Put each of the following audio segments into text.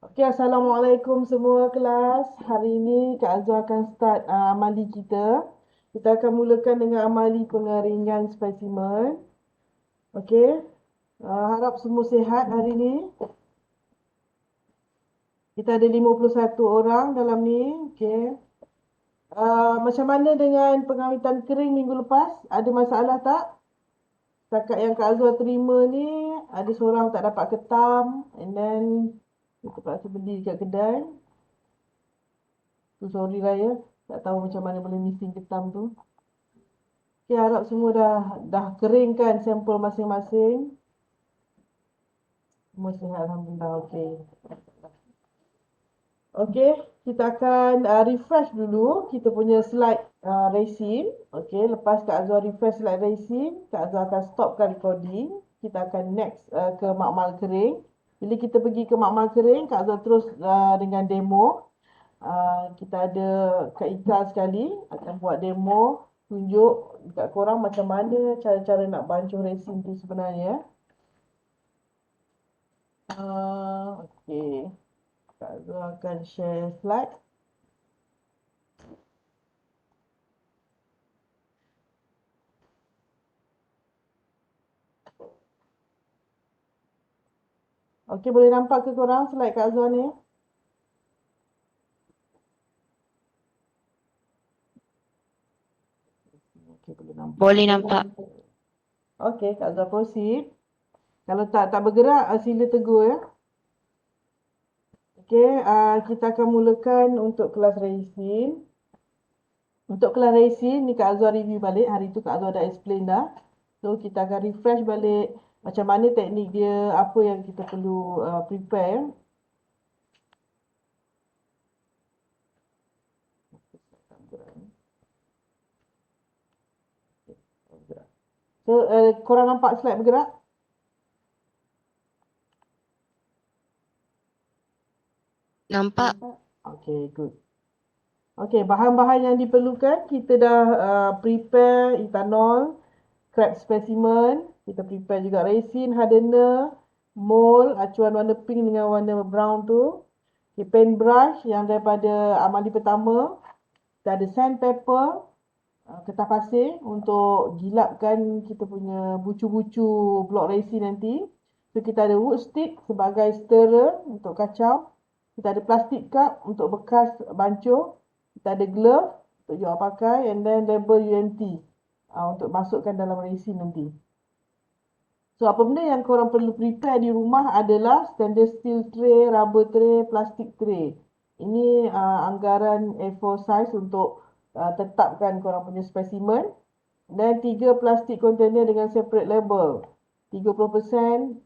Okey, Assalamualaikum semua kelas. Hari ini Kak Azwa akan start amali kita. Kita akan mulakan dengan amali pengeringan spesimen. Okey, harap semua sihat hari ini. Kita ada 51 orang dalam ni. Okey. Macam mana dengan pengawitan kering minggu lepas? Ada masalah tak? Setakat yang Kak Azwa terima ni, ada seorang tak dapat ketam. And then, kita terpaksa beli kat kedai. Tu sorry lah ya. Tak tahu macam mana boleh missing ketam tu. Okay, harap semua dah keringkan sampel masing-masing. Semua sihat Alhamdulillah. Okay. Okay, kita akan refresh dulu kita punya slide resin. Okay, lepas Kak Azwar refresh slide resin, Kak Azwar akan stopkan recording. Kita akan next ke makmal kering. Bila kita pergi ke makmal kering, Kak Azwar terus dengan demo. Kita ada Kak Ika sekali akan buat demo, tunjuk dekat korang macam mana cara-cara nak bancuh resin tu sebenarnya. Okay, Kak Azwar akan share slide. Okay, boleh nampak ke korang slide Kak Azwar ni? Okay, boleh nampak. Boleh nampak. Okay, Kak Azwar proceed. Kalau tak bergerak, sila tegur ya. Okay, kita akan mulakan untuk kelas resin. Untuk kelas resin ni Kak Azwar review balik. Hari tu Kak Azwar dah explain dah. So kita akan refresh balik macam mana teknik dia, apa yang kita perlu prepare. So korang nampak slide bergerak? Nampak. Okay, good. Okay, bahan-bahan yang diperlukan, kita dah prepare ethanol, crack specimen, kita prepare juga resin, hardener, mold, acuan warna pink dengan warna brown tu. Okay, paintbrush yang daripada amali pertama. Kita ada sandpaper, kertas pasir untuk gilapkan kita punya bucu-bucu blok resin nanti. So kita ada wood stick sebagai stirrer untuk kacau. Kita ada plastic cup untuk bekas bancuh. Kita ada glove untuk you pakai and then label UMT untuk masukkan dalam resin nanti. So apa benda yang korang perlu prepare di rumah adalah stainless steel tray, rubber tray, plastic tray. Ini anggaran A4 size untuk tetapkan korang punya spesimen. Dan 3 plastik container dengan separate label. 30%,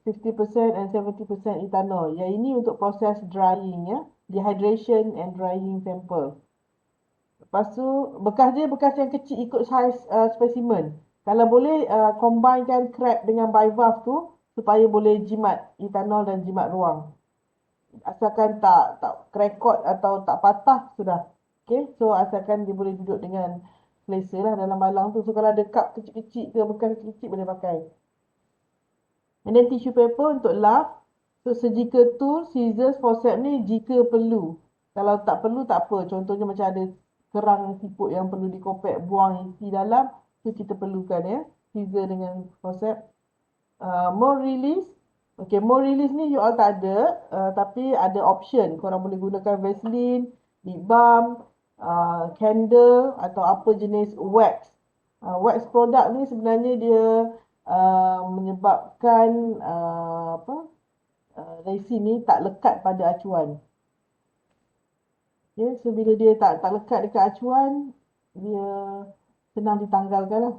50% and 70% ethanol. Yang ini untuk proses drying ya. Dehydration and drying sample. Lepas tu bekas dia bekas yang kecil ikut size spesimen. Kalau boleh combinekan crab dengan bivalve tu supaya boleh jimat ethanol dan jimat ruang. Asalkan tak crackot atau tak patah sudah. Okay, so asalkan dia boleh duduk dengan selesa lah dalam balang tu. So kalau ada cup kecil-kecil ke bekas kecil-kecil boleh pakai. And then tissue paper untuk lap. So surgical tool, scissors, forceps ni jika perlu. Kalau tak perlu tak apa. Contohnya macam ada kerang siput yang perlu dikopek buang isi dalam. So kita perlukan ya. Scissor dengan forceps. More release. Okay, more release ni you all tak ada. Tapi ada option. Korang boleh gunakan Vaseline, lip balm, candle atau apa jenis wax. Wax product ni sebenarnya dia menyebabkan resin ni tak lekat pada acuan. Okay, so bila dia tak lekat dekat acuan, dia senang ditanggalkan lah.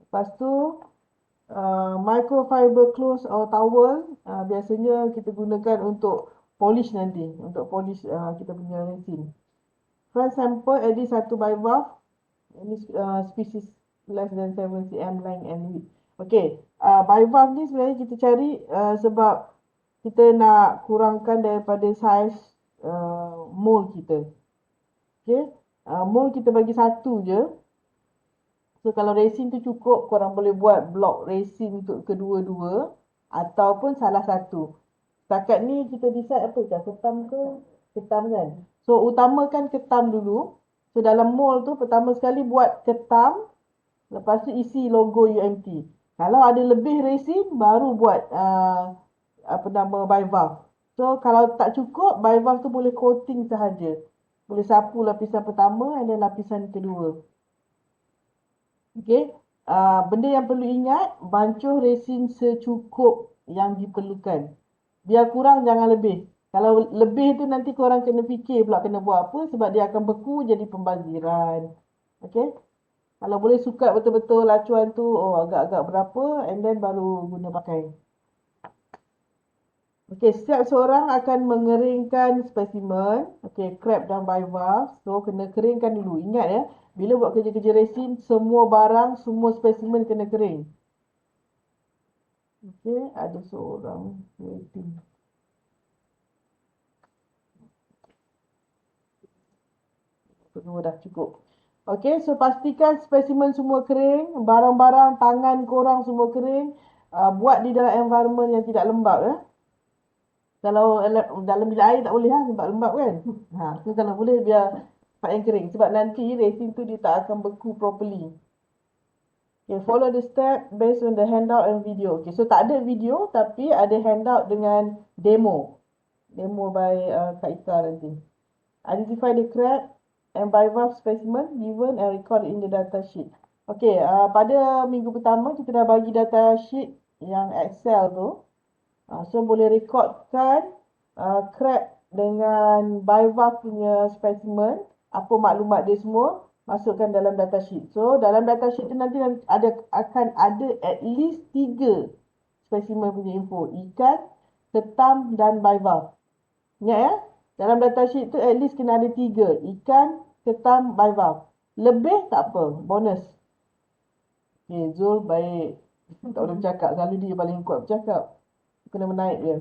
Lepas tu, microfiber cloth atau towel, biasanya kita gunakan untuk polish nanti. Untuk polish kita punya resin. Front sample, edit 1 bivalve. Ini species less than 7 cm length and width. Okay, bivalve ni sebenarnya kita cari sebab kita nak kurangkan daripada saiz mold kita. Okay, mold kita bagi satu je. So kalau resin tu cukup, korang boleh buat blok resin untuk kedua-dua ataupun salah satu. Setakat ni kita decide apa ke? Ketam ke? Ketam kan? So utamakan ketam dulu. So dalam mold tu pertama sekali buat ketam, lepas tu isi logo UMT. Kalau ada lebih resin, baru buat apa nama bivalve. So kalau tak cukup, bivalve tu boleh coating sahaja. Boleh sapu lapisan pertama dan lapisan kedua. Okey. Benda yang perlu ingat, bancuh resin secukup yang diperlukan. Biar kurang, jangan lebih. Kalau lebih tu nanti korang kena fikir pula kena buat apa sebab dia akan beku jadi pembaziran. Okey. Kalau boleh sukat betul-betul acuan tu, oh agak-agak berapa and then baru guna pakai. Okey, setiap seorang akan mengeringkan spesimen. Okey, crab dan bivalve. So, kena keringkan dulu. Ingat ya, bila buat kerja-kerja resin, semua barang, semua spesimen kena kering. Okey, ada seorang waiting. Semua dah cukup. Okey, so pastikan spesimen semua kering. Barang-barang, tangan korang semua kering. Buat di dalam environment yang tidak lembab ya. Kalau dalam bilik air tak boleh lah sebab lembab kan. So kalau boleh biar tempat yang kering. Sebab nanti resin tu dia tak akan beku properly. Okay, follow the step based on the handout and video. Okay, so tak ada video tapi ada handout dengan demo. Demo by Kak Ika nanti. Identify the crack and bivalve specimen given and record in the data sheet. Okay, pada minggu pertama kita dah bagi data sheet yang Excel tu. So boleh rekodkan crack dengan bivalve punya spesimen, apa maklumat dia semua, masukkan dalam data sheet. So dalam data sheet tu nanti akan ada at least 3 spesimen punya info, ikan, ketam dan bivalve. Ingat ya, dalam data sheet tu at least kena ada 3, ikan, ketam, bivalve. Lebih tak apa, bonus. Okay, Zul baik. Tak boleh bercakap, selalu dia paling kuat bercakap. Kena menaik dia.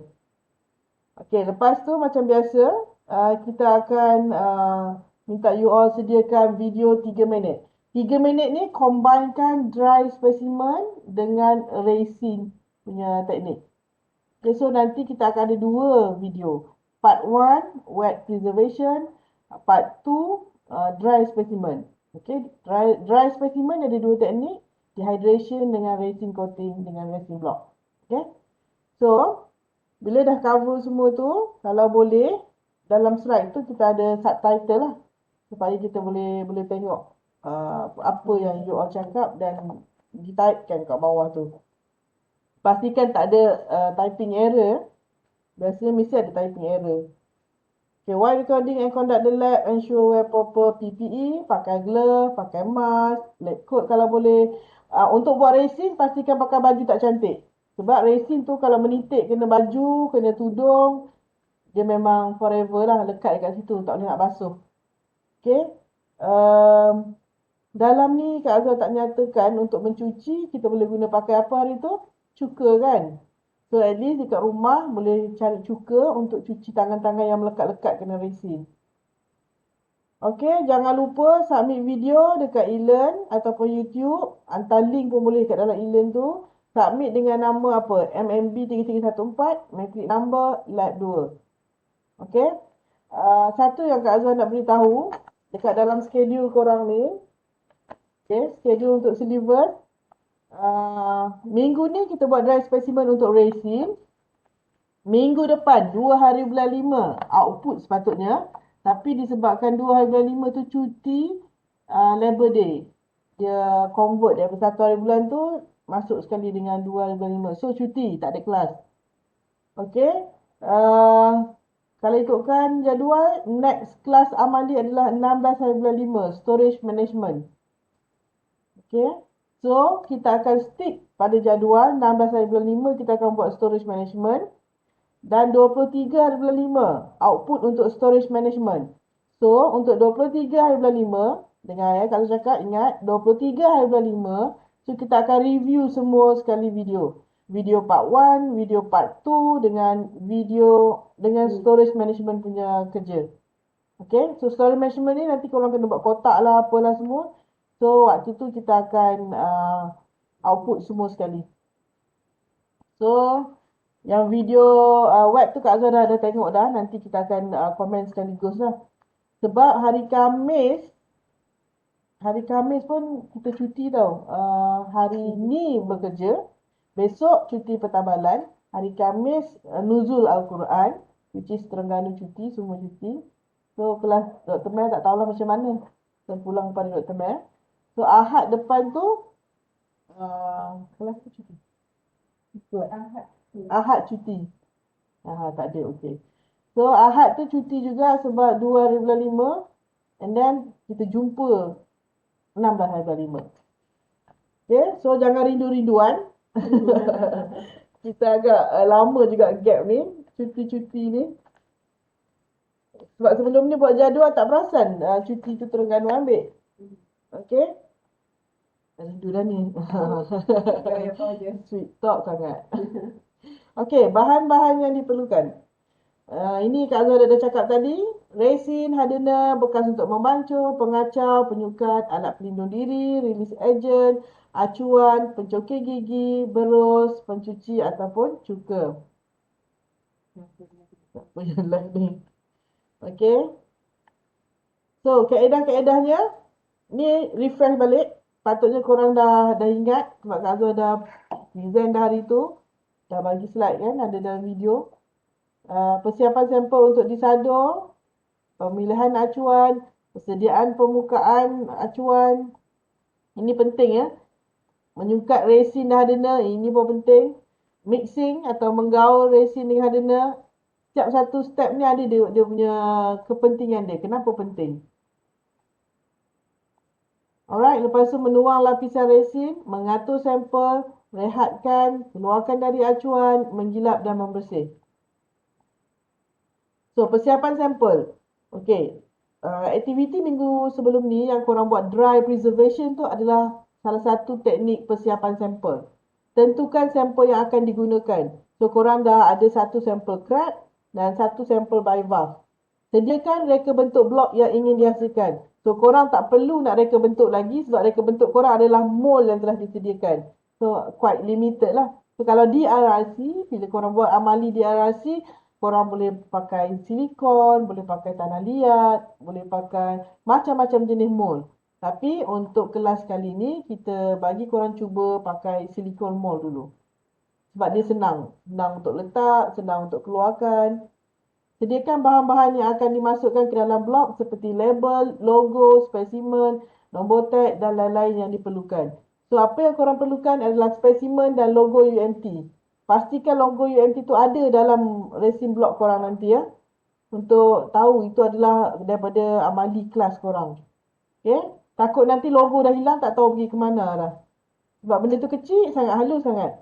Okey, lepas tu macam biasa, kita akan minta you all sediakan video 3 minit. 3 minit ni combinekan dry specimen dengan resin punya teknik. Okay, so nanti kita akan ada 2 video. Part 1, wet preservation. Part 2, dry specimen. Okay, dry specimen ada 2 teknik. Dehydration dengan resin coating dengan resin block. Okay. So, bila dah cover semua tu, kalau boleh, dalam slide tu kita ada subtitle lah. Supaya kita boleh tengok apa yang you all cakap dan di-typekan kat bawah tu. Pastikan tak ada typing error. Biasanya mesti ada typing error. Okay, while recording and conduct the lab, ensure wear proper PPE, pakai glove, pakai mask, lab coat kalau boleh. Untuk buat resin, pastikan pakai baju tak cantik. Sebab resin tu kalau menitik kena baju, kena tudung, dia memang forever lah lekat kat situ. Tak boleh nak basuh. Okay. Dalam ni Kak Azhar tak nyatakan untuk mencuci, kita boleh guna pakai apa hari tu? Cuka kan? So at least dekat rumah boleh cari cuka untuk cuci tangan-tangan yang melekat-lekat kena resin. Okay, jangan lupa submit video dekat e-learn ataupun YouTube. Hantar link pun boleh kat dalam e-learn tu. Submit dengan nama apa? MMB3314, matric number, lab 2. Okay. Satu yang Kak Azhar nak beritahu, dekat dalam schedule korang ni, okay, schedule untuk syllabus, minggu ni kita buat dry specimen untuk resin. Minggu depan, 2 hari bulan 5, output sepatutnya. Tapi disebabkan 2 hari bulan 5 tu cuti Labor Day. Dia convert daripada 1 hari bulan tu masuk sekali dengan 2 hari bulan 5. So cuti, tak ada kelas. Okay. Kalau ikutkan jadual, next kelas amali adalah 16 hari bulan 5, storage management. Okay. So kita akan stick pada jadual 16 hari bulan 5 kita akan buat storage management. Dan 23 hari bulan 5 output untuk storage management. So untuk 23 hari bulan 5, dengar ya, kalau cakap ingat 23 hari bulan 5, so kita akan review semua sekali video. Video part 1, video part 2 dengan video dengan storage management punya kerja. Okay, so storage management ni nanti korang kena buat kotak lah apalah semua. So, waktu tu kita akan output semua sekali. So, yang video web tu Kak Azhar dah ada tengok dah. Nanti kita akan komen sekaligus lah. Sebab hari Khamis pun kita cuti tau. Hari ni bekerja. Besok cuti pertabalan. Hari Khamis nuzul Al-Quran. Which is Terengganu cuti, semua cuti. So, kelas Dr. Mel tak tahulah macam mana. Saya pulang pada Dr. Mel. So, Ahad depan tu, kelas tu cuti. Ahad cuti. Tak ada, okey. So, Ahad tu cuti juga sebab 2 hari bulan 5. And then, kita jumpa 16 hari bulan 5. Okay, so jangan rindu-rinduan. Kita agak lama juga gap ni, cuti-cuti ni. Sebab sebelum ni buat jadual tak perasan cuti tu Terengganu ambil. Okay. Rindu dah ni. Sweet talk sangat. Okay, bahan-bahan yang diperlukan. Ini Kak Azhar dah cakap tadi. Resin, hardener, bekas untuk membancuh, pengacau, penyukat, alat pelindung diri, release agent, acuan, pencokir gigi, berus, pencuci ataupun cuka. Okay. So, kaedah-kaedahnya ni refresh balik. Patutnya korang dah ingat sebab Kak Azhar dah present dah hari tu. Dah bagi slide kan, ada dalam video. Persiapan sampel untuk disador, pemilihan acuan, persediaan permukaan acuan. Ini penting ya. Menyukat resin dan hardener, ini pun penting. Mixing atau menggaul resin dengan hardener. Setiap satu step ni ada dia punya kepentingan dia. Kenapa penting? Alright, lepas tu menuang lapisan resin, mengatur sampel, rehatkan, keluarkan dari acuan, menggilap dan membersih. So, persiapan sampel. Okay. Aktiviti minggu sebelum ni yang korang buat dry preservation tu adalah salah satu teknik persiapan sampel. Tentukan sampel yang akan digunakan. So, korang dah ada satu sampel crab dan satu sampel bivalve. Sediakan reka bentuk blok yang ingin dihasilkan. So, korang tak perlu nak reka bentuk lagi sebab reka bentuk korang adalah mold yang telah disediakan. So, quite limited lah. So, kalau di RRC, bila korang buat amali di RRC, korang boleh pakai silikon, boleh pakai tanah liat, boleh pakai macam-macam jenis mold. Tapi untuk kelas kali ni, kita bagi korang cuba pakai silikon mold dulu. Sebab dia senang. Senang untuk letak, senang untuk keluarkan. Sediakan bahan-bahan yang akan dimasukkan ke dalam blok seperti label, logo, spesimen, nombor tag dan lain-lain yang diperlukan. So, apa yang korang perlukan adalah spesimen dan logo UMT. Pastikan logo UMT tu ada dalam resin blok korang nanti ya. Untuk tahu itu adalah daripada amali kelas korang. Okay? Takut nanti logo dah hilang tak tahu pergi ke mana dah. Sebab benda tu kecil sangat, halus sangat.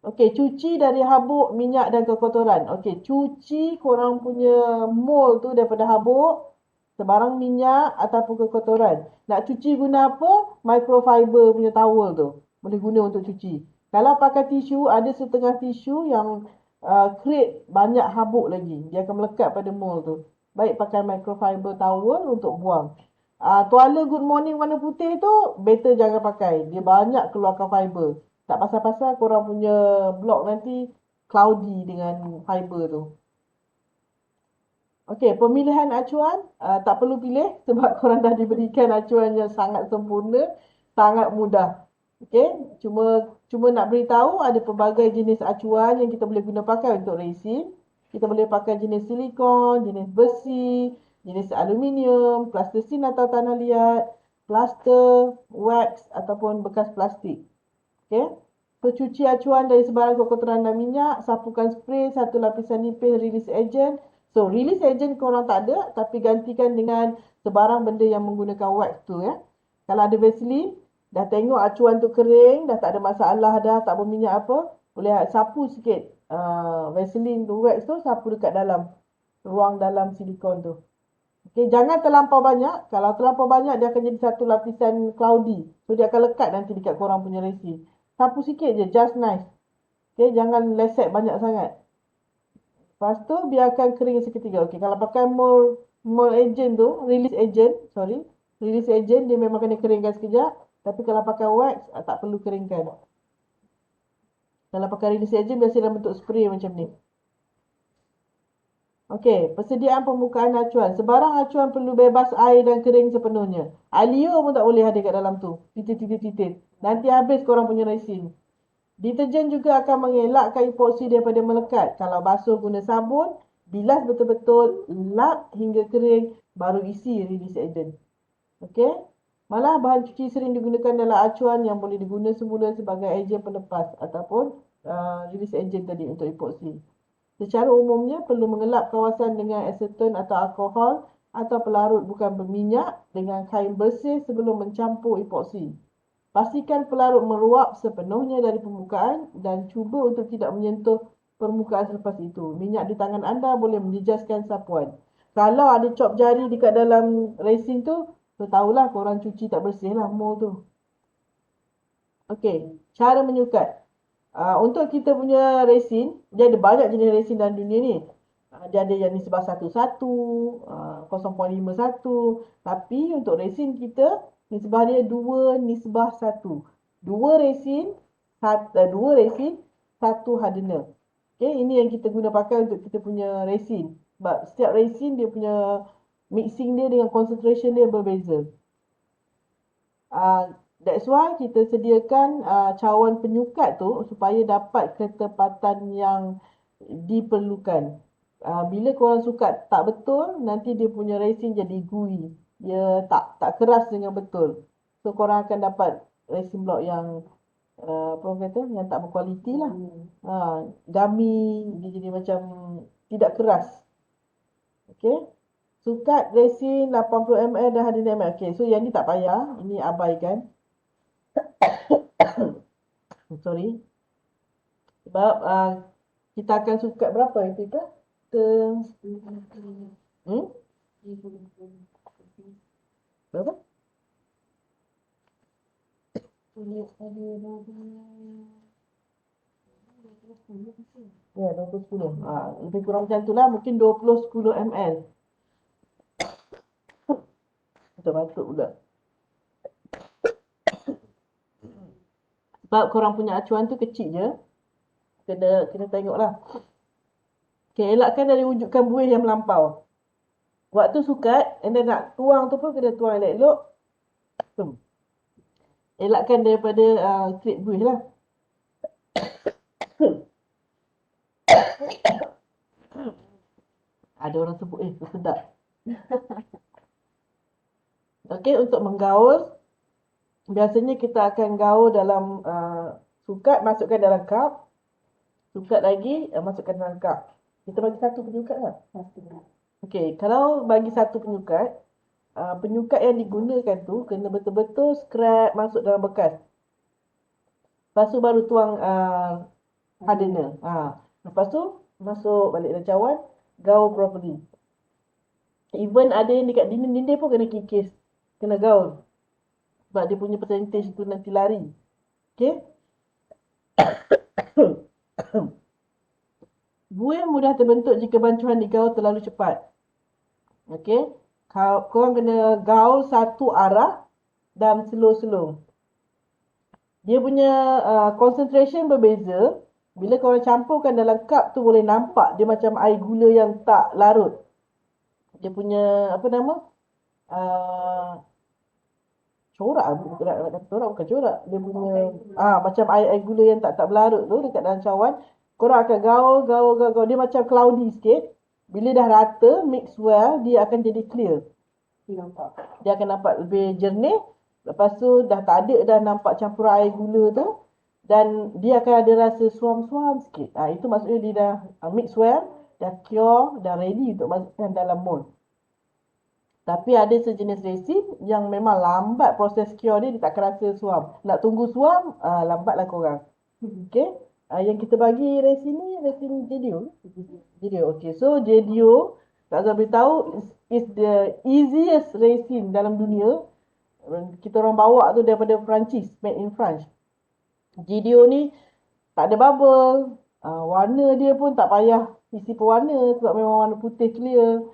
Okey, cuci dari habuk, minyak dan kekotoran. Okey, cuci korang punya mold tu daripada habuk, sebarang minyak ataupun kekotoran. Nak cuci guna apa? Microfiber punya towel tu. Boleh guna untuk cuci. Kalau pakai tisu, ada setengah tisu yang create banyak habuk lagi. Dia akan melekat pada mold tu. Baik pakai microfiber towel untuk buang. Tuala Good Morning warna putih tu, better jangan pakai. Dia banyak keluarkan fiber. Tak pasal-pasal korang punya blog nanti cloudy dengan fiber tu. Okey, pemilihan acuan tak perlu pilih sebab korang dah diberikan acuan yang sangat sempurna, sangat mudah. Okey, cuma nak beritahu ada pelbagai jenis acuan yang kita boleh guna pakai untuk resin. Kita boleh pakai jenis silikon, jenis besi, jenis aluminium, plastisin atau tanah liat, plaster, wax ataupun bekas plastik. Okay. So, cuci acuan dari sebarang kekotoran dan minyak. Sapukan spray, satu lapisan nipis release agent. So, release agent korang tak ada. Tapi gantikan dengan sebarang benda yang menggunakan wax tu ya. Kalau ada Vaseline, dah tengok acuan tu kering, dah tak ada masalah dah, tak berminyak apa. Boleh sapu sikit Vaseline tu, wax tu, sapu dekat dalam. Ruang dalam silikon tu. Okay, jangan terlampau banyak. Kalau terlampau banyak, dia akan jadi satu lapisan cloudy. So, dia akan lekat nanti dekat korang punya resin. Sapu sikit je, just nice. Okay, jangan lesek banyak sangat. Lepas tu, biarkan kering seketika. Okay, kalau pakai mold agent tu, release agent, sorry. Release agent dia memang kena keringkan sekejap. Tapi kalau pakai wax, tak perlu keringkan. Kalau pakai release agent, biasa dalam bentuk spray macam ni. Okey, persediaan permukaan acuan. Sebarang acuan perlu bebas air dan kering sepenuhnya. Air liur pun tak boleh ada kat dalam tu. Titik-titik-titik. Nanti habis korang punya resin. Deterjen juga akan mengelakkan epoksi daripada melekat. Kalau basuh guna sabun, bilas betul-betul, lap hingga kering, baru isi release agent. Okey? Malah bahan cuci sering digunakan dalam acuan yang boleh digunakan semula sebagai ejen pelepas ataupun release agent tadi untuk epoksi. Secara umumnya perlu mengelap kawasan dengan aseton atau alkohol atau pelarut bukan berminyak dengan kain bersih sebelum mencampur epoksi. Pastikan pelarut meluap sepenuhnya dari permukaan dan cuba untuk tidak menyentuh permukaan selepas itu. Minyak di tangan anda boleh menjejaskan sapuan. Kalau ada cop jari dekat dalam resin tu, tahulah korang cuci tak bersih lah mold tu. Okey, cara menyukat. Untuk kita punya resin, dia ada banyak jenis resin dalam dunia ni. Dia ada yang nisbah 1:1, 0.51. Tapi untuk resin kita, nisbah dia 2:1. Dua resin, satu hardener. Okay, ini yang kita guna pakai untuk kita punya resin. Sebab setiap resin dia punya mixing dia dengan concentration dia berbeza. That's why kita sediakan cawan penyukat tu supaya dapat ketepatan yang diperlukan. Bila korang sukat tak betul, nanti dia punya resin jadi gooey. Dia tak keras dengan betul. So korang akan dapat resin block yang apa orang kata, yang tak berkualiti lah. Gummy, dia jadi macam tidak keras. Okay. Sukat resin 80 ml dan hardener ml. Okay, so yang ni tak payah. Ini abaikan. Sorry. Sebab kita akan sukat berapa itu ke? Berapa? Ya, 20-10. Lebih kurang macam tu lah. Mungkin 20-10 ml. Kita batuk pula. Sebab korang punya acuan tu kecil je. Kena tengok lah. Okay, elakkan dari wujudkan buih yang melampau. Waktu sukat, anda nak tuang tu pun kena tuang elok-elok. Elakkan daripada create buih lah. Ada orang sebut, sedap. Okey, untuk menggaul, biasanya kita akan gaul dalam sukat, masukkan dalam cup. Sukat lagi, masukkan dalam cup. Kita bagi satu penyukat lah. Okey, kalau bagi satu penyukat, penyukat yang digunakan tu kena betul-betul scrap masuk dalam bekas. Lepas tu baru tuang hardener. Lepas tu masuk balik dalam cawan, gaul properly. Even ada yang dekat dinding-dinding pun kena kikis. Kena gaul. Sebab dia punya percentage tu nanti lari. Okay. Buih mudah terbentuk jika bancuhan digaul terlalu cepat. Okay. Korang kena gaul satu arah dan slow-slow. Dia punya concentration berbeza. Bila korang campurkan dalam cup tu boleh nampak dia macam air gula yang tak larut. Dia punya apa nama? Corak bukan corak. Dia punya macam air gula yang tak berlarut tu dekat dalam cawan. Korang akan gaul. Dia macam cloudy sikit. Bila dah rata, mix well, dia akan jadi clear. Dia akan nampak lebih jernih. Lepas tu dah tak ada dah nampak campuran air gula tu. Dan dia akan ada rasa suam-suam sikit. Itu maksudnya dia dah mix well, dah cure, dah ready untuk masukkan dalam mold. Tapi ada sejenis resin yang memang lambat proses cure dia tak rasa suam. Nak tunggu suam, lambatlah korang. Okay. Yang kita bagi resin ni, resin Jedio. Okay. So, Jedio, tak usah beritahu, is the easiest resin dalam dunia. Kita orang bawa tu daripada Perancis, made in France. Jedio ni tak ada bubble. Warna dia pun tak payah isi pewarna sebab memang warna putih clear.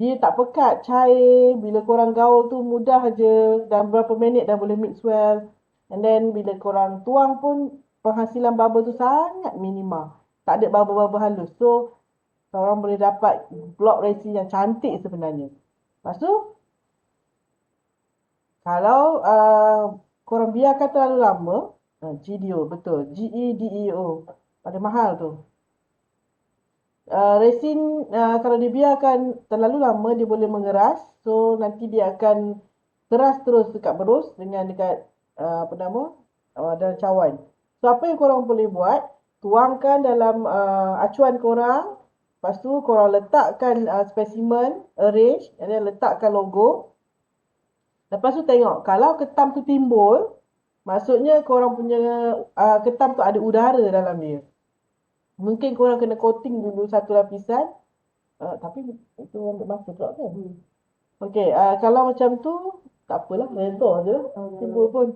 Dia tak pekat, cair. Bila korang gaul tu mudah je. Dalam berapa minit dah boleh mix well. And then bila korang tuang pun penghasilan bubble tu sangat minima. Tak ada bubble-bubble halus. So korang boleh dapat block resin yang cantik sebenarnya. Lepas tu kalau korang biarkan terlalu lama, GDO betul, GEDEO. Pada mahal tu. Resin kalau dibiarkan terlalu lama dia boleh mengeras. So nanti dia akan keras terus dekat berus dengan dekat apa nama? Dalam cawan. So apa yang korang boleh buat? Tuangkan dalam acuan korang. Lepas tu korang letakkan spesimen, arrange, and then letakkan logo. Lepas tu tengok kalau ketam tu timbul, maksudnya korang punya ketam tu ada udara dalam dia. Mungkin korang kena coating dulu satu lapisan. Tapi itu ambil masa pula kan. Okey, kalau macam tu tak apalah, redha je. Timbul pun.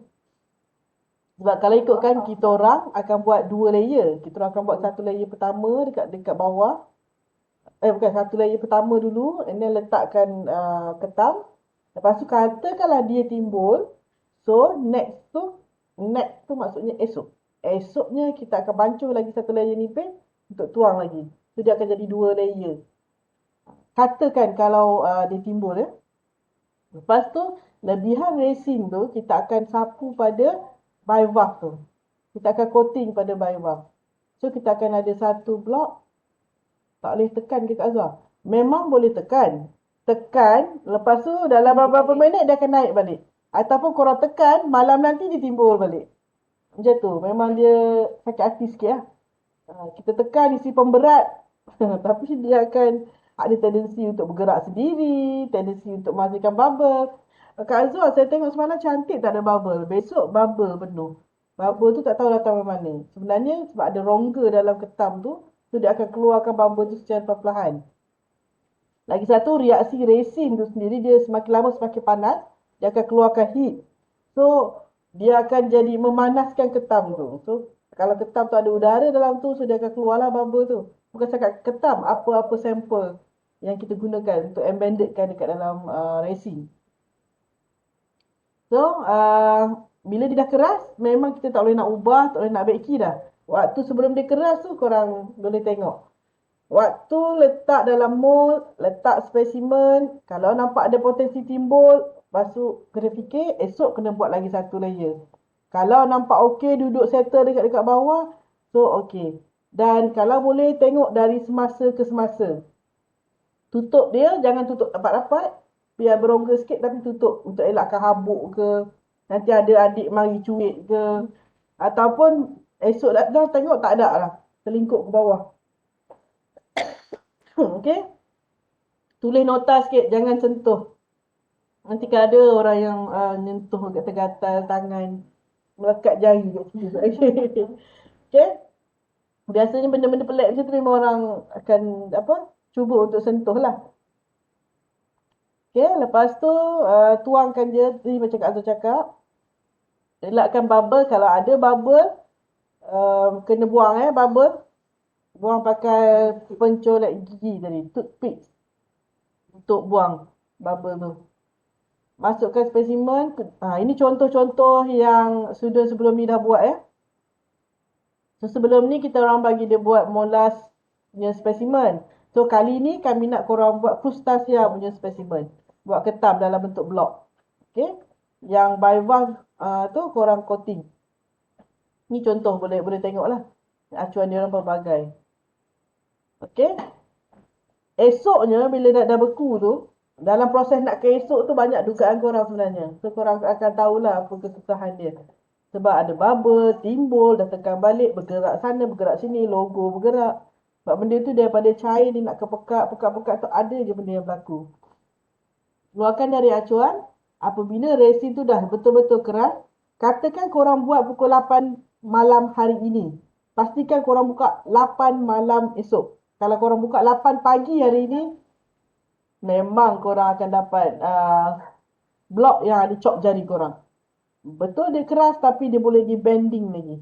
Sebab kalau ikutkan kita orang akan buat 2 layer. Kita orang akan buat satu layer pertama dekat dekat bawah. Bukan, satu layer pertama dulu and then letakkan ketam. Lepas tu katakanlah dia timbul. So next tu maksudnya esok. Esoknya kita akan bancuh lagi satu layer nipis untuk tuang lagi. So dia akan jadi 2 layer. Katakan kalau dia timbul ya. Lepas tu lebihan resin tu kita akan sapu pada bivalve tu. Kita akan coating pada bivalve. So kita akan ada satu blok. Tak boleh tekan ke Kak Azhar? Memang boleh tekan. Tekan, lepas tu dalam beberapa minit dia akan naik balik. Ataupun korang tekan, malam nanti dia timbul balik. Macam tu. Memang dia sakit hati sikit lah. Kita tekan isi pemberat. Tapi dia akan ada tendensi untuk bergerak sendiri. Tendensi untuk menghasilkan bubble. Kak Azhar, saya tengok semalam cantik tak ada bubble. Besok bubble penuh. Bubble tu tak tahu datang dari mana. Sebenarnya sebab ada rongga dalam ketam tu. So dia akan keluarkan bubble tu secara perlahan. Lagi satu, reaksi resin tu sendiri dia semakin lama semakin panas. Dia akan keluarkan heat. So dia akan jadi memanaskan ketam tu. So kalau ketam tu ada udara dalam tu, so dia akan keluarlah bubble tu. Bukan cakap ketam, apa-apa sampel yang kita gunakan untuk embeddedkan dekat dalam resin. So bila dia dah keras, memang kita tak boleh nak ubah, tak boleh nak beki dah. Waktu sebelum dia keras tu korang boleh tengok. Waktu letak dalam mold, letak spesimen, kalau nampak ada potensi timbul, lepas tu kena fikir, esok kena buat lagi satu layer. Kalau nampak okey, duduk settle dekat bawah, so okey. Dan kalau boleh tengok dari semasa ke semasa. Tutup dia, jangan tutup rapat-rapat. Biar berongga sikit tapi tutup untuk elakkan habuk ke. Nanti ada adik mari cuit ke. Ataupun esok dah tengok tak ada lah. Terlingkup ke bawah. Okey. Tulis nota sikit, jangan sentuh. Nanti kan ada orang yang nyentuh gatal-gatal tangan, melekat jari kat situ. Okey. Biasanya benda-benda pelik macam tu memang orang akan cuba untuk sentuh lah. Okey, lepas tu tuangkan dia tadi macam Kak Azhar cakap. Elakkan bubble, kalau ada bubble kena buang bubble. Buang pakai pencolek gigi tadi, toothpick. Untuk buang bubble tu. Masukkan spesimen. Ini contoh-contoh yang sudah sebelum ni dah buat ya. So sebelum ni kita orang bagi dia buat molas punya spesimen. So kali ni kami nak korang buat krustasia punya spesimen. Buat ketam dalam bentuk blok. Okay. Yang bivalve tu korang coating. Ni contoh boleh tengok lah. Acuan dia orang pelbagai. Okay. Esoknya bila dah beku tu, dalam proses nak ke esok tu banyak dugaan korang sebenarnya. So korang akan tahulah apa kesusahan dia. Sebab ada bubble, timbul, dah tekan balik, bergerak sana, bergerak sini, logo bergerak. Sebab benda tu daripada cair dia nak pekat tu ada je benda yang berlaku. Keluarkan dari acuan, apabila resin tu dah betul-betul keras, katakan korang buat pukul 8 malam hari ini. Pastikan korang buka 8 malam esok. Kalau korang buka 8 pagi hari ini, memang korang akan dapat blok yang ada cop jari korang. Betul dia keras tapi dia boleh di bending lagi.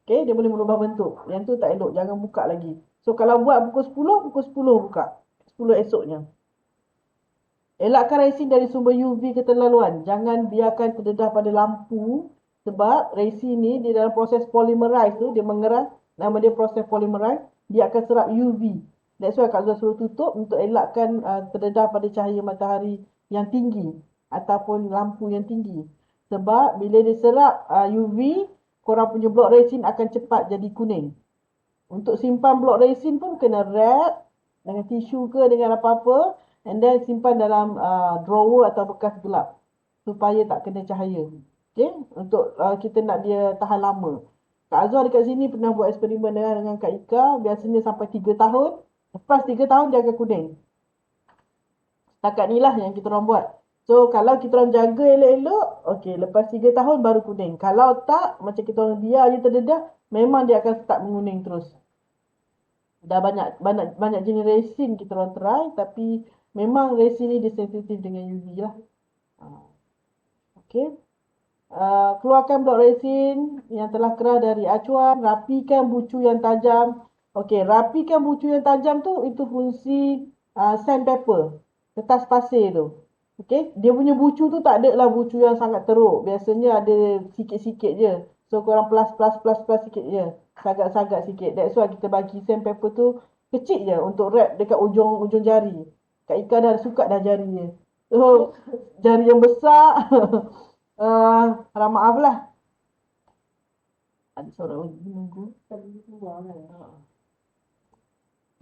Okay, dia boleh merubah bentuk. Yang tu tak elok, jangan buka lagi. So kalau buat pukul 10 buka. 10 esoknya. Elakkan resin dari sumber UV keterlaluan. Jangan biarkan terdedah pada lampu sebab resin ni di dalam proses polymerize tu dia mengeras, nama dia proses polymerize, dia akan serap UV. That's why Kak Zul suruh tutup untuk elakkan terdedah pada cahaya matahari yang tinggi ataupun lampu yang tinggi. Sebab bila dia serap UV, korang punya blok resin akan cepat jadi kuning. Untuk simpan blok resin pun kena wrap dengan tisu ke dengan apa-apa and then simpan dalam drawer atau bekas gelap supaya tak kena cahaya. Okey, untuk kita nak dia tahan lama. Kak Azwar dekat sini pernah buat eksperimen dengan Kak Ika, biasanya sampai 3 tahun. Lepas 3 tahun dia akan kuning. Setakat ni lah yang kita orang buat. So kalau kita orang jaga elok-elok, okey, lepas 3 tahun baru kuning. Kalau tak, macam kita orang biar je terdedah, memang dia akan start menguning terus. Dah banyak banyak banyak jenis resin kita orang try, tapi memang resin ni dia sensitif dengan UV lah. Okey. Keluarkan blok resin yang telah kerah dari acuan, rapikan bucu yang tajam. Okey, rapikan bucu yang tajam tu itu fungsi sandpaper, kertas pasir tu. Okey, dia punya bucu tu tak ada lah bucu yang sangat teruk. Biasanya ada sikit-sikit je. So korang plus sikit je. Sagak-sagak sikit. That's why kita bagi sandpaper tu kecil je untuk wrap dekat ujung jari. Kak Ika dah suka dah jari dia. So jari yang besar harap maaf lah. Ada seorang lagi menunggu.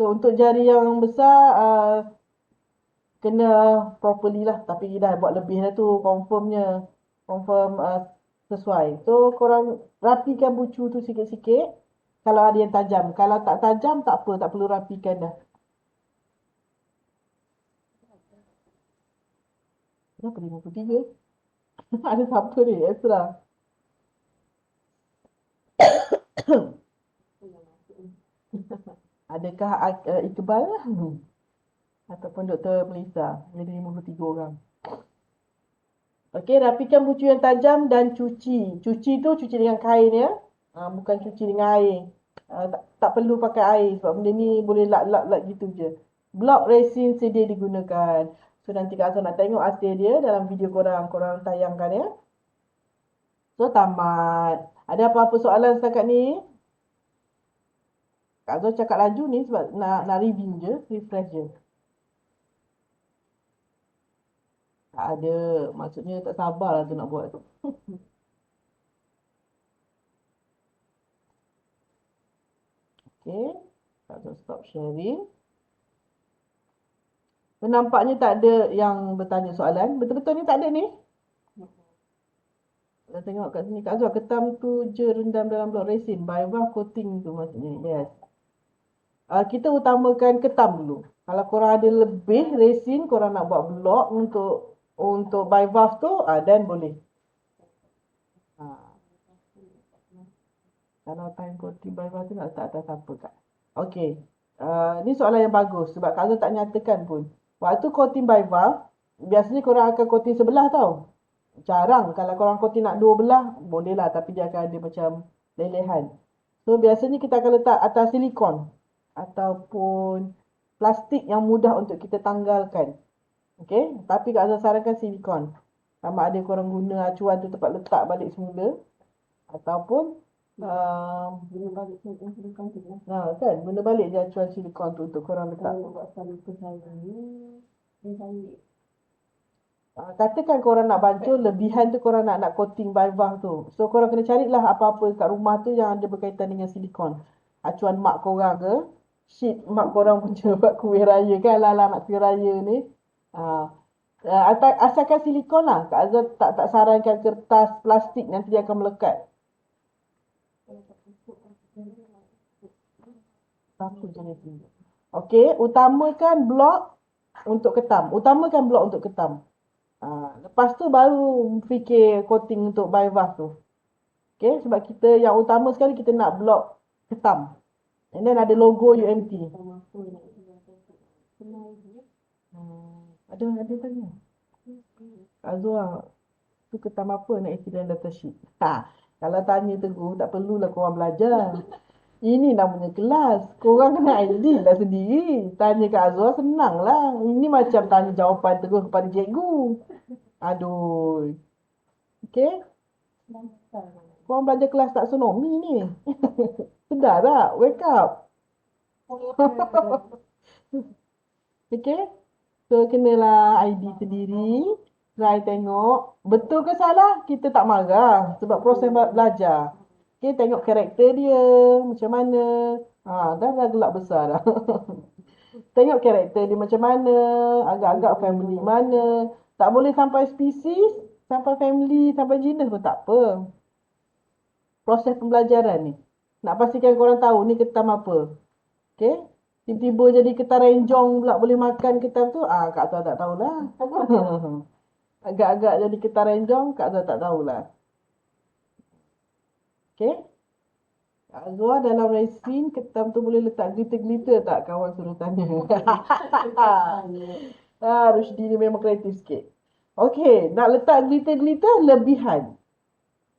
So untuk jari yang besar kena properly lah. Tapi dah buat lebih dah tu confirmnya. Confirm sesuai. So korang rapikan bucu tu sikit-sikit. Kalau ada yang tajam. Kalau tak tajam tak apa. Tak perlu rapikan dah. Kenapa 53? Ada siapa ni? Ezra. Adakah Iqbal lah? Ataupun Dr. Melissa. Jadi 53 orang. Okey, rapikan bucu yang tajam dan cuci. Cuci tu cuci dengan kain ya. Bukan cuci dengan air. Tak perlu pakai air sebab benda ni boleh lap-lap gitu je. Blok resin sedia digunakan. So nanti Kak Azhar nak tengok hasil dia dalam video korang. Korang tayangkan ya. So tamat. Ada apa-apa soalan setakat ni? Kak Azhar cakap laju ni sebab nak review je. Refresh je. Tak ada. Maksudnya tak sabar lah tu nak buat tu. Okay. Kak Azhar stop sharing. Nampaknya tak ada yang bertanya soalan. Betul-betul ni tak ada ni? Kita tengok kat sini. Kak Azhar, ketam tu je rendam dalam blok resin. By coating tu maksudnya. Yes. Kita utamakan ketam dulu. Kalau korang ada lebih resin, korang nak buat blok untuk by valve tu, then boleh. Kalau time coating by valve tu nak letak atas apa Kak? Okey. Ni soalan yang bagus sebab Kak Azhar tak nyatakan pun. Waktu coating by valve, biasanya korang akan coating sebelah tau. Jarang. Kalau korang coating nak dua belah, boleh lah. Tapi dia akan ada macam lelehan. So, biasanya kita akan letak atas silikon. Ataupun plastik yang mudah untuk kita tanggalkan. Okay. Tapi Kak Azhar sarankan silikon. Sama ada korang guna acuan tu tempat letak balik semula. Ataupun guna balik silikon tu. Kan? Guna balik je acuan silikon tu untuk korang letak. Kalau buat sekali percaya ni, katakan korang nak bancul, lebihan tu korang nak coating by valve tu. So korang kena carilah apa-apa kat rumah tu yang ada berkaitan dengan silikon. Acuan mak korang ke, sheet mak korang punya buat kuih raya kan, lah nak kuih raya ni. Asalkan silikon lah. Kak Azhar tak sarankan kertas plastik, nanti dia akan melekat. Apa jenis ni? Okey, utamakan blok untuk ketam. Utamakan blok untuk ketam. Lepas tu baru fikir coating untuk by valve tu. Okay, sebab kita yang utama sekali kita nak blok ketam. And then ada logo UMT. Ada tanya. Azwa, tu ketam apa nak isi dalam data sheet? Kalau tanya teguh, tak perlulah korang belajar. Ini namanya kelas. Korang kena ID lah sendiri. Tanya Kak Azwar senang lah. Ini macam tanya jawapan terus kepada cikgu. Aduh. Okay? Korang belajar kelas taksonomi ni. Sedar tak? Wake up. Okay? So, kenalah ID sendiri. Try tengok. Betul ke salah? Kita tak marah. Sebab proses belajar. Okay, tengok karakter dia. Macam mana. Dah gelap besar dah. Tengok karakter dia macam mana. Agak-agak family mana. Tak boleh sampai spesies. Sampai family. Sampai jenis pun tak apa. Proses pembelajaran ni. Nak pastikan korang tahu ni ketam apa. Okay? Tiba-tiba jadi ketam renjong pula boleh makan ketam tu. Kak Tuan tak tahulah. Agak-agak jadi ketam renjong, Kak Tuan tak tahulah. Okay? Kak Azwar dalam resin, ketam tu boleh letak glitter-glitter tak? Kawan suruh tanya. Rusdi ni memang kreatif sikit. Okay, nak letak glitter-glitter lebihan.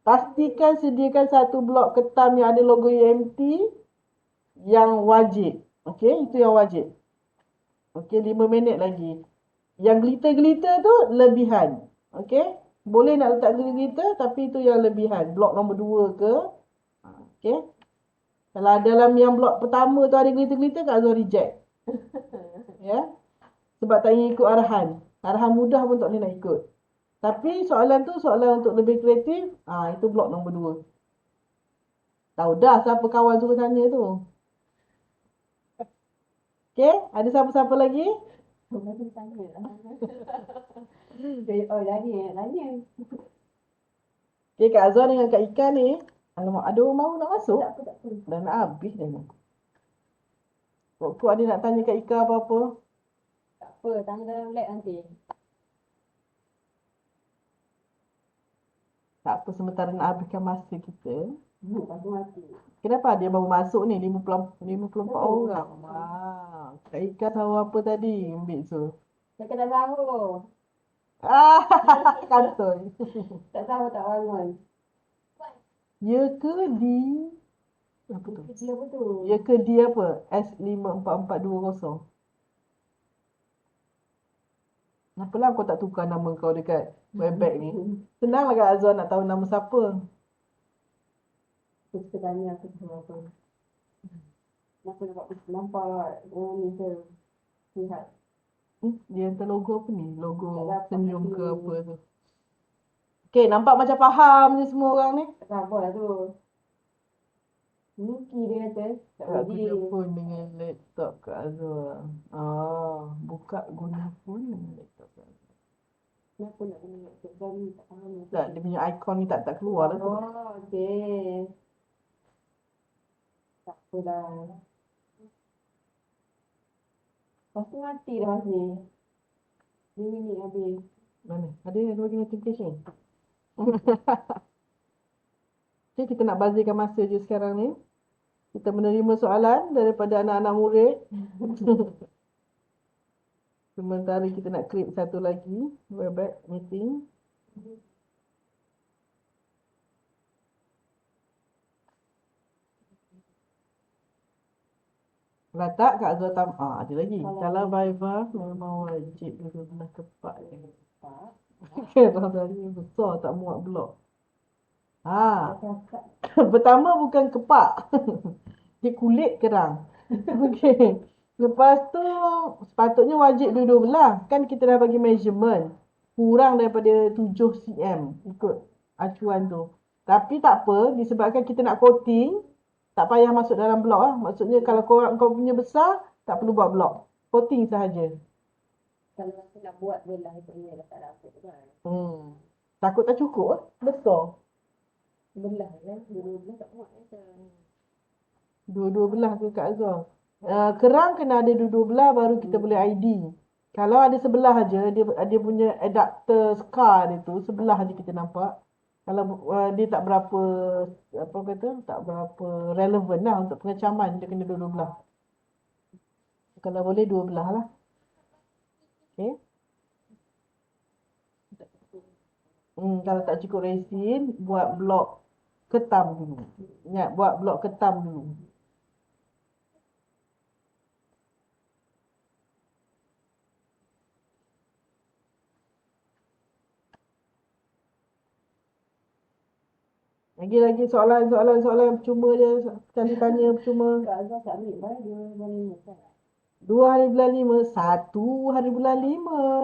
Pastikan sediakan satu blok ketam yang ada logo UMT yang wajib. Okey, itu yang wajib. Okey, 5 minit lagi. Yang glitter-glitter tu lebihan. Okey? Boleh nak letak glitter tapi itu yang lebihan. Blok nombor 2 ke? Okey? Kalau dalam yang blok pertama tu ada glitter-glitter, Kak Azwar reject. Ya? Sebab tak ingin ikut arahan. Arahan mudah pun tak boleh nak ikut. Tapi soalan tu soalan untuk lebih kreatif. Itu blok nombor 2. Tahu dah siapa kawan suruh tanya tu. Okey, ada siapa-siapa lagi? Okey, Kak Azwar dengan Kak Ika ni. Alamak, ada orang mahu nak masuk? Dah nak habis dah ni. Kok ada nak tanya Kak Ika apa-apa? Tak apa, tanya dalam lab nanti. Tak apa, sementara nak habiskan masa kita. Aku mati. Kenapa dia baru masuk ni? 54 orang. Kak Ika tahu apa tadi? Ambil tu. Saya kena tahu. Kantoi. Tak tahu tak bangun. Ya ke di... Apa tu? Dia apa tu? Ya ke di apa? S54420. Kenapa kau tak tukar nama kau dekat webback ni? Senanglah Kak Azwar nak tahu nama siapa. Kita tanya aku semua apa. Kenapa nampak orang ni ke? Lihat. Dia hantar logo apa ni? Logo Tak dapat senyum lagi. ke apa tu? Okay, nampak macam faham je semua orang ni. Tak tahu apa lah tu. Muki dia kata. Tak Tak boleh. guna phone dengan laptop Kak Azwar. Buka guna phone dengan laptop Kak Azwar. Kenapa nak guna laptop baru? Tak faham. Tak, dia punya ikon ni tak keluar lah tu. Oh, okey. Tak apa dah. Lepas tu mati dah mas ni. 2 minit habis. Mana? Ada bagi notification. Okay, kita nak bazirkan masa je sekarang ni. Kita menerima soalan daripada anak-anak murid. Sementara kita nak create satu lagi Webex meeting. Letak Kak Azwar ada lagi. Kalau Viva memang wajib dulu belah kepak ni. Kerang tadi besar tak muat blok. Pertama bukan kepak. Dia kulit kerang. Okey. Lepas tu sepatutnya wajib dua-dua belah. Kan kita dah bagi measurement. Kurang daripada 7 cm ikut acuan tu. Tapi tak apa, disebabkan kita nak coating, tak payah masuk dalam blok lah. Maksudnya kalau kau punya besar, tak perlu buat blok. Coating sahaja. Kalau aku nak buat belah itu ni tak dapat kan. Takut tak cukup lah. Besar. Belah kan. Dua-dua belah tak muat kan. Dua-dua belah ke Kak Azwar? Kerang kena ada dua-dua belah baru kita boleh ID. Kalau ada sebelah aja, dia punya adapter scar dia tu, sebelah aja kita nampak. Kalau dia tak berapa, apa kata, tak berapa relevan lah untuk pengecaman, dia kena dua-dua belah. Kalau boleh dua belah lah. Okay. Kalau tak cukup resin, buat blok ketam dulu. Ingat, buat blok ketam dulu. Lagi soalan percuma je. Sekali tanya percuma. Kak Azhar submit dia boleh kan? 2 hari bulan 5, 1 hari bulan 5.